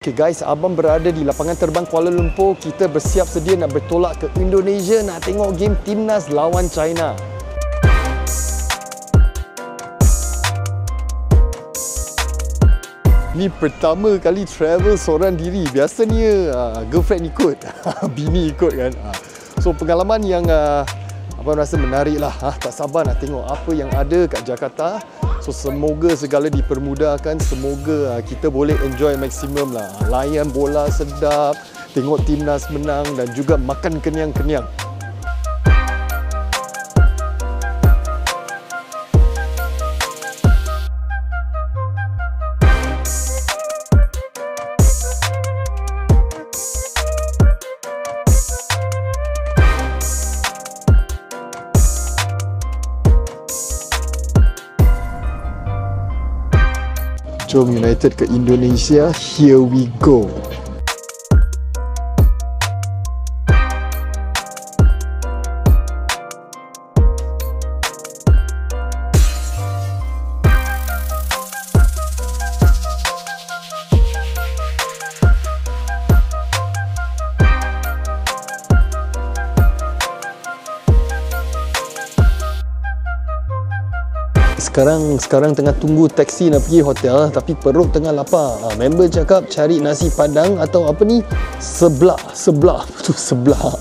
Okay guys, abang berada di lapangan terbang Kuala Lumpur. Kita bersiap sedia nak bertolak ke Indonesia nak tengok game Timnas lawan China. Ni pertama kali travel seorang diri. Biasanya girlfriend ikut, bini ikut kan. So pengalaman yang abang rasa menarik lah. Tak sabar nak tengok apa yang ada kat Jakarta. So semoga segala dipermudahkan, semoga kita boleh enjoy maksimum lah. Layan bola sedap, tengok Timnas menang dan juga makan kenyang-kenyang. Jom United ke Indonesia, here we go. Sekarang tengah tunggu taksi nak pergi hotel, tapi perut tengah lapar. Member cakap cari nasi padang atau apa ni? Sebelah. Betul, sebelah.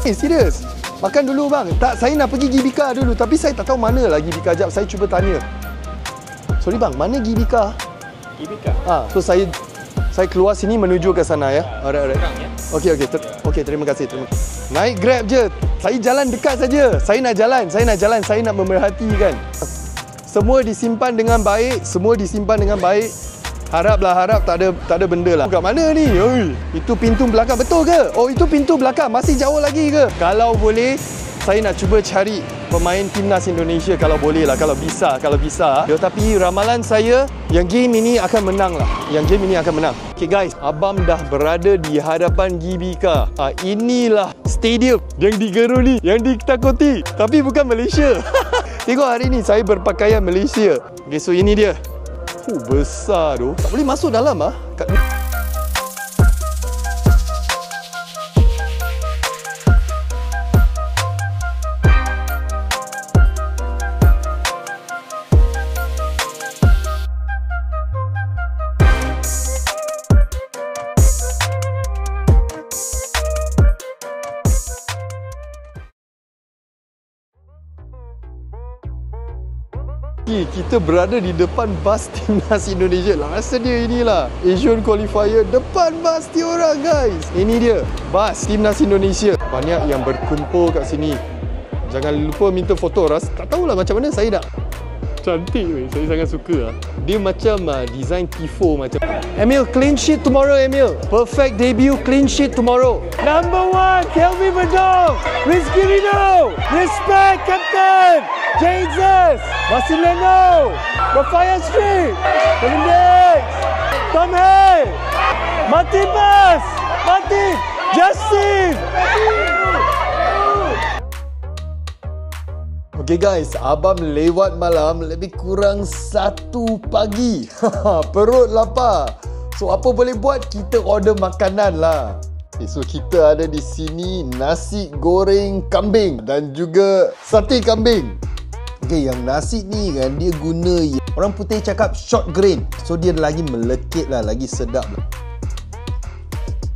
Serius? Makan dulu bang. Tak, saya nak pergi Gbk dulu, tapi saya tak tahu mana lah Gbk. Jap, saya cuba tanya. Sorry bang, mana Gbk? Gbk? So saya keluar sini menuju ke sana ya. Alright. Okey, terima kasih. Naik Grab je. Saya jalan dekat saja. Saya nak jalan, saya nak memerhatikan. Semua disimpan dengan baik. Harap tak ada benda lah. Kat mana ni? Oi, itu pintu belakang betul ke? Oh, itu pintu belakang. Masih jauh lagi ke? Kalau boleh, saya nak cuba cari pemain Timnas Indonesia kalau boleh lah, kalau bisa. Tapi ramalan saya yang game ini akan menang lah. Okay guys, abang dah berada di hadapan Gbk. Inilah stadium yang digeruni, yang ditakuti. Tapi bukan Malaysia. Tengok hari ni saya berpakaian Malaysia. Okay, so ini dia. Besar tu. Tak boleh masuk dalam ah. Kita berada di depan bas Timnas Indonesia. Rasa dia inilah Asian Qualifier, depan bas diorang guys. Ini dia bas Timnas Indonesia. Banyak yang berkumpul kat sini. Jangan lupa minta foto. Tak tahulah macam mana saya nak. Cantik weh. Saya sangat suka lah. Dia macam design tifo macam. Emil, clean sheet tomorrow Emil. Perfect debut, clean sheet tomorrow. Number 1, Kelvin Verdong, Rizky Rino. Respect Captain Jesus, Marcelino, Rafael Street, Belindex, Tom Hay, Martin Bas, Justin. Okay guys, abang lewat malam lebih kurang 1 pagi. Perut lapar. So apa boleh buat? Kita order makanan lah. Okay, so kita ada di sini nasi goreng kambing dan juga sate kambing. Okay, yang nasi ni kan dia guna orang putih cakap short grain. So dia lagi melekit lah, lagi sedap lah.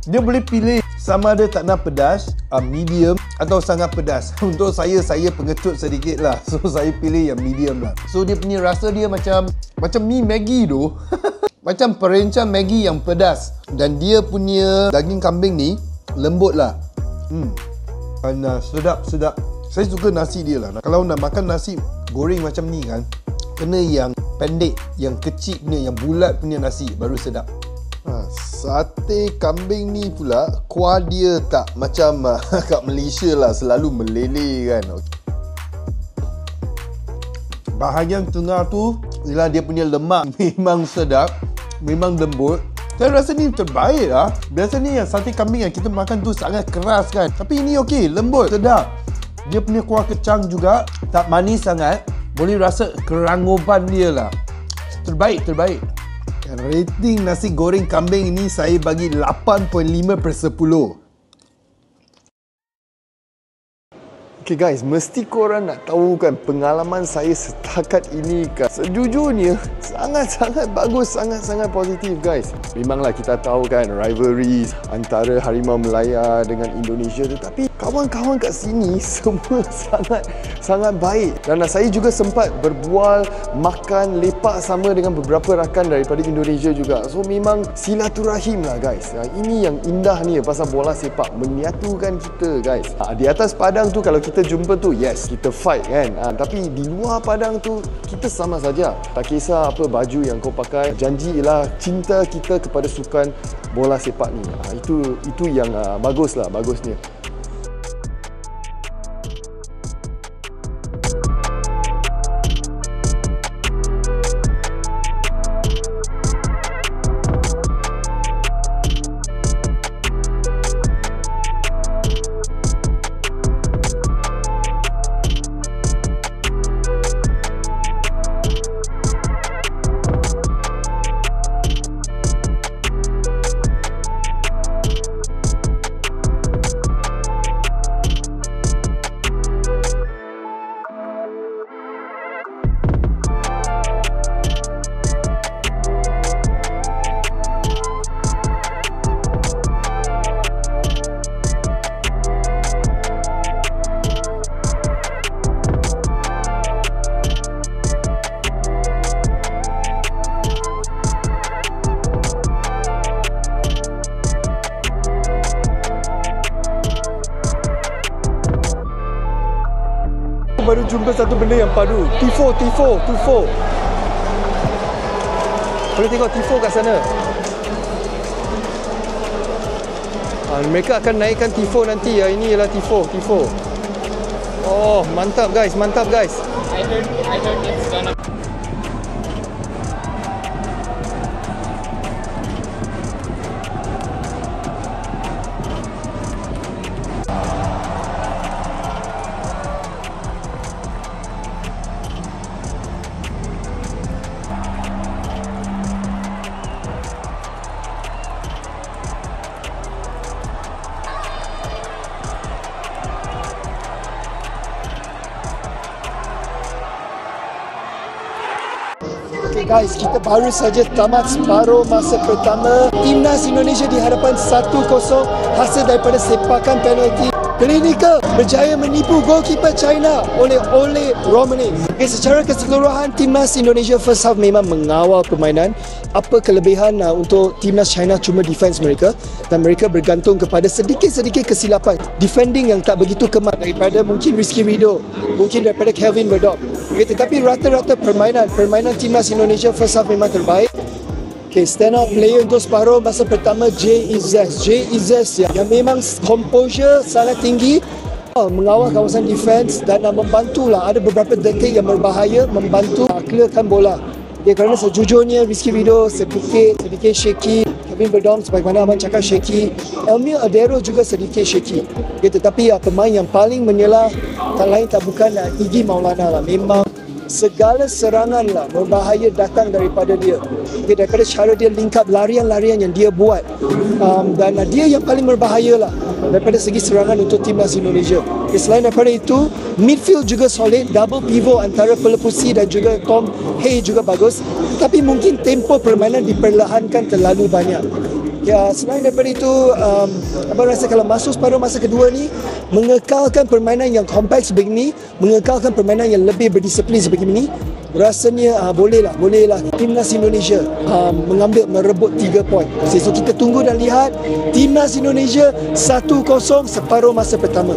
Dia boleh pilih sama ada tak nak pedas, medium atau sangat pedas. Untuk saya pengecut sedikit lah. So saya pilih yang medium lah. So dia punya rasa dia macam mi Maggi tu. Macam perencah Maggi yang pedas. Dan dia punya daging kambing ni lembut lah. Sedap. Saya suka nasi dia lah. Kalau nak makan nasi goreng macam ni kan, kena yang pendek, yang kecil punya, yang bulat punya nasi baru sedap. Sate kambing ni pula kuah dia tak macam kat Malaysia lah, selalu meleleh kan. Bahagian tengah tu ialah dia punya lemak memang sedap, memang lembut. Saya rasa ni terbaik lah. Biasanya yang sate kambing yang kita makan tu sangat keras kan. Tapi ini okey, lembut, sedap. Dia punya kuah kecang juga tak manis sangat. Boleh rasa keranguban dia lah. Terbaik. Dan rating nasi goreng kambing ini saya bagi 8.5/10. Okay guys, mesti korang nak tahu kan pengalaman saya setakat ini kan. Sejujurnya sangat-sangat bagus, sangat-sangat positif guys. Memanglah kita tahu kan rivalries antara Harimau Melaya dengan Indonesia, tetapi kawan-kawan kat sini semua sangat baik. Dan saya juga sempat berbual, makan, lepak sama dengan beberapa rakan daripada Indonesia juga. So memang silaturahim lah guys. Ini yang indah ni pasal bola sepak, menyatukan kita guys. Di atas padang tu kalau kita jumpa tu, yes, kita fight kan. Tapi di luar padang tu, kita sama saja. Tak kisah apa baju yang kau pakai. Janji ialah cinta kita kepada sukan bola sepak ni. Itu yang bagusnya. Baru jumpa satu benda yang padu. Tifo. Boleh tengok tifo kat sana. Mereka akan naikkan tifo nanti ya. Ini ialah tifo. Oh, mantap guys. I heard it's gonna. Okay guys, kita baru saja tamat separuh masa pertama. Timnas Indonesia di hadapan 1-0 hasil daripada sepakan penalti. Klinikal berjaya menipu goalkeeper China oleh Ole Romani. Okay, secara keseluruhan Timnas Indonesia first half memang mengawal permainan. Apa kelebihan untuk Timnas China cuma defense mereka, dan mereka bergantung kepada sedikit-sedikit kesilapan defending yang tak begitu kemat daripada mungkin Rizky Ridho, mungkin daripada Kelvin Verdop. Okay, tetapi rata-rata permainan Timnas Indonesia first half memang terbaik. Okay, stand out player untuk separuh masa pertama Jay Izzez yang memang composure sangat tinggi, mengawal kawasan defense dan membantulah. Ada beberapa detik yang berbahaya, membantu clearkan bola. Okay, kerana sejujurnya Rizky Ridho sedikit shaky, Kelvin Verdop sebagaimana Abang cakap shaky, Elmir Adero juga sedikit shaky. Okay, tetapi pemain yang paling menyelah tak lain tak bukan Iggy Maulana lah. Memang segala serangan lah berbahaya datang daripada dia. Okay, daripada cara dia link up larian-larian yang dia buat, dan dia yang paling berbahaya lah daripada segi serangan untuk Timnas Indonesia. Okay, selain daripada itu, midfield juga solid, double pivot antara Pelepusi dan juga Tom Hay juga bagus, tapi mungkin tempo permainan diperlahankan terlalu banyak. Ya, selain daripada itu, Abang rasa kalau masuk separuh masa kedua ni, mengekalkan permainan yang kompleks begini, mengekalkan permainan yang lebih berdisiplin sebegini, rasanya bolehlah Timnas Indonesia merebut 3 poin. So kita tunggu dan lihat Timnas Indonesia 1-0 separuh masa pertama.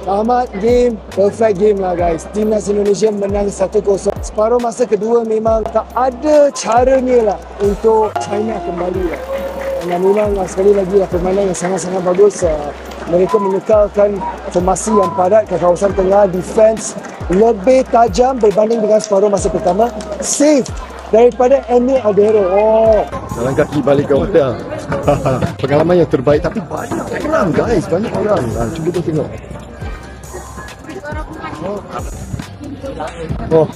Tamat game, perfect game lah guys. Timnas Indonesia menang 1-0. Separuh masa kedua memang tak ada caranya lah untuk China kembali lah. Dan memang sekali lagi lah permainan yang sangat-sangat bagus. Mereka mengekalkan formasi yang padat ke kawasan tengah. Defense lebih tajam berbanding dengan separuh masa pertama. Save daripada Emil Adero. Jalan kaki balik ke hotel. Pengalaman yang terbaik, tapi banyak orang guys, banyak orang. Cuba kita tengok.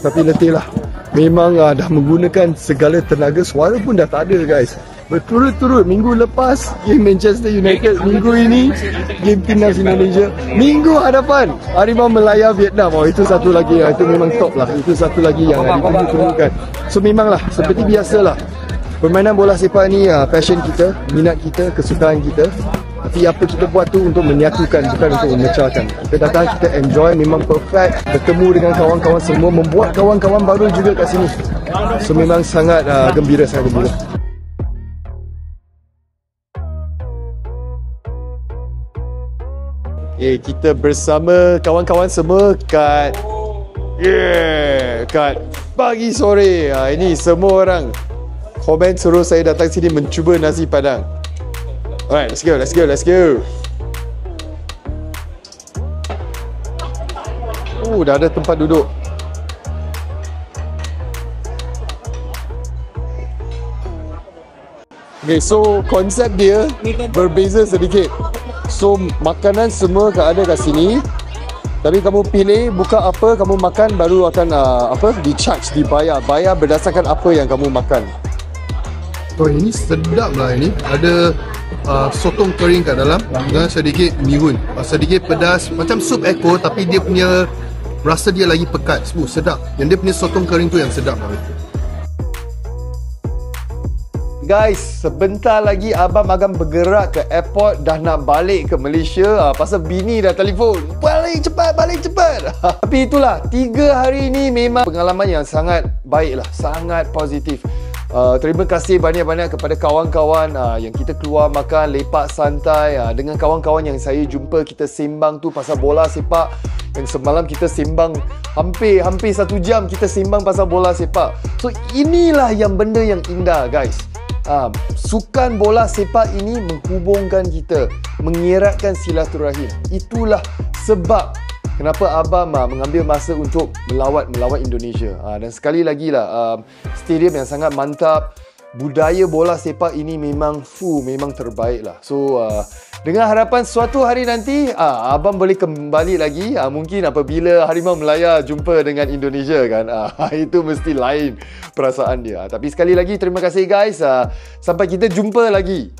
Tapi letih lah. Memang dah menggunakan segala tenaga, suara pun dah tak ada guys. Berturut-turut minggu lepas game Manchester United, minggu ini game Timnas Indonesia, minggu hadapan Harimau Melaya Vietnam. Itu satu lagi, itu memang top lah. Itu satu lagi yang ditunggu-tunggukan. So memanglah seperti biasalah, permainan bola sepak ni passion kita, minat kita, kesukaan kita. Tapi apa kita buat tu untuk menyatukan, bukan untuk memecahkan. Kita datang, kita enjoy, memang perfect. Bertemu dengan kawan-kawan semua, membuat kawan-kawan baru juga kat sini. So memang sangat gembira, sangat gembira. Kita bersama kawan-kawan semua kat kat pagi sore. Ini semua orang komen suruh saya datang sini mencuba nasi padang. Alright, let's go, let's go, let's go. Dah ada tempat duduk. Okay, so konsep dia berbeza sedikit. So makanan semua ada kat sini. Tapi kamu pilih buka apa kamu makan, baru akan di-charge, dibayar. Bayar berdasarkan apa yang kamu makan. Ini sedap lah ini. Ada sotong kering kat dalam dengan sedikit mihun. Sedikit pedas, macam sup ekor, tapi dia punya rasa dia lagi pekat. Sedap. Yang dia punya sotong kering tu yang sedap lah. Guys, sebentar lagi abang akan bergerak ke airport, dah nak balik ke Malaysia. Pasal bini dah telefon, balik cepat, balik cepat. Tapi itulah, 3 hari ni memang pengalaman yang sangat baik lah, sangat positif. Terima kasih banyak-banyak kepada kawan-kawan yang kita keluar makan, lepak santai dengan kawan-kawan yang saya jumpa. Kita sembang tu pasal bola sepak. Yang semalam kita sembang hampir 1 jam kita sembang pasal bola sepak. So inilah yang benda yang indah guys. Sukan bola sepak ini menghubungkan kita, mengeratkan silaturahim. Itulah sebab kenapa abang mengambil masa untuk melawat Indonesia. Dan sekali lagi lah, stadium yang sangat mantap. Budaya bola sepak ini memang terbaik lah. So dengan harapan suatu hari nanti abang boleh kembali lagi. Mungkin apabila Harimau Melaya jumpa dengan Indonesia kan. Itu mesti lain perasaan dia. Tapi sekali lagi terima kasih guys. Sampai kita jumpa lagi.